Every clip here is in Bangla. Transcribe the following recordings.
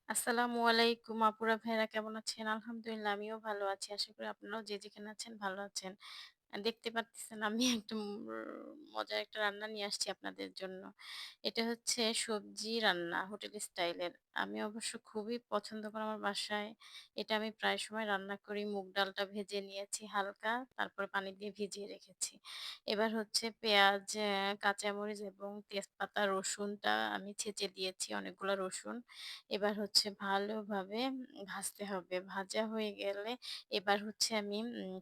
আসসালামু আলাইকুম আপুরা ভাইয়ারা কেমন আছেন? আলহামদুলিল্লাহ আমিও ভালো আছি। আশা করি আপনারাও যে যেখানে আছেন ভালো আছেন। দেখতে পারতেছেন আমি একটা মজার একটা রান্না নিয়ে আসছি আপনাদের জন্য। এটা হচ্ছে সবজি রান্না হোটেল স্টাইলের। আমি অবশ্য খুবই পছন্দ করি আমার বাসায়। এটা আমি প্রায় সময় রান্না করি। মুগ ডালটা ভেজে নিয়েছি হালকা, তারপরে পানি দিয়ে ভিজিয়ে রেখেছি। এবার হচ্ছে পেঁয়াজ, কাঁচামরিচ এবং তেজপাতা, রসুনটা আমি ছেঁচে দিয়েছি অনেকগুলা রসুন। এবার হচ্ছে ভালোভাবে ভাজতে হবে। ভাজা হয়ে গেলে এবার হচ্ছে আমি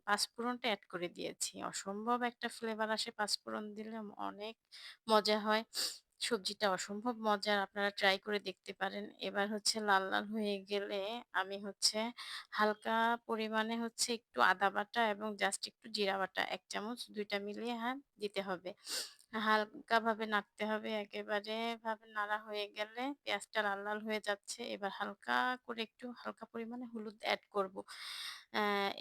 পাঁচফোড়নটা এড করে দিয়েছি। অসম্ভব একটা ফ্লেভার আসে পাঁচফোড়ন দিলে অনেক মজা হয়। সবজিটা অসম্ভব মজার। আপনারা ট্রাই করে দেখতে পারেন। এবার হচ্ছে লাল, লাল হয়ে গেলে আমি হচ্ছে হালকা পরিমাণে হচ্ছে একটু আদা বাটা এবং জাস্ট একটু জিরা বাটা ১ চামচ ২ টা মিলিয়ে দিতে হবে। হালকাভাবে নাড়তে হবে। একেবারে ভাবে নাড়া হয়ে গেলে পেঁয়াজটা লাল, লাল হয়ে যাচ্ছে। এবার হালকা করে একটু হালকা পরিমাণে হলুদ এড করব।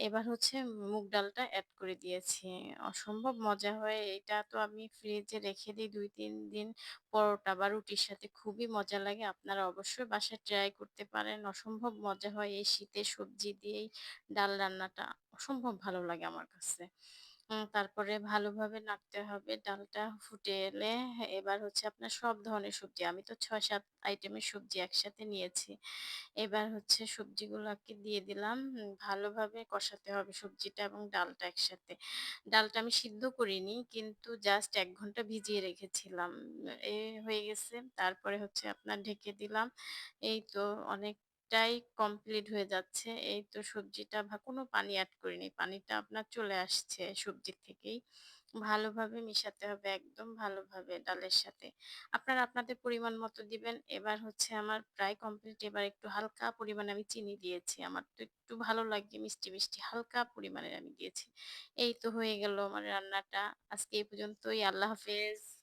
এবার হচ্ছে মুগ ডালটা এড করে দিয়েছি। অসম্ভব মজা হয়। এটা তো আমি ফ্রিজে রেখে দেই ২-৩ দিন। পরোটা বা রুটির সাথে খুবই মজা লাগে। আপনারা অবশ্যই বাসায় ট্রাই করতে পারেন। অসম্ভব মজা হয় এই শীতে সবজি দিয়েই ডাল রান্নাটা। অসম্ভব ভালো লাগে আমার কাছে। তারপরে ভালোভাবে নাড়তে হবে। ডালটা ফুটে এলে এবার হচ্ছে আপনার সব ধরনের সবজি। আমি তো ৬-৭ আইটেমের সবজি একসাথে নিয়েছি। এবার হচ্ছে সবজিগুলাকে দিয়ে দিলাম। ভালোভাবে কষাতে হবে সবজিটা এবং ডালটা একসাথে। ডালটা আমি সিদ্ধ করিনি কিন্তু জাস্ট ১ ঘন্টা ভিজিয়ে রেখেছিলাম। এ হয়ে গেছে। তারপরে হচ্ছে আপনার ঢেকে দিলাম। এই তো অনেকটাই কমপ্লিট হয়ে যাচ্ছে। এই তো সবজিটা কোনো পানি এড করিনি। পানিটা আপনার চলে আসছে সবজি থেকেই। ভালোভাবে মিশাতে হবে একদম ভালোভাবে ডালের সাথে। আপনারা আপনাদের পরিমাণ মতো দিবেন। এবার হচ্ছে আমার প্রায় কমপ্লিট। এবার একটু হালকা পরিমাণে আমি চিনি দিয়েছি। আমার তো একটু ভালো লাগে মিষ্টি, মিষ্টি হালকা পরিমাণের আমি দিয়েছি। এই তো হয়ে গেল আমার রান্নাটা। আজকে এই পর্যন্তই। আল্লাহ হাফেজ।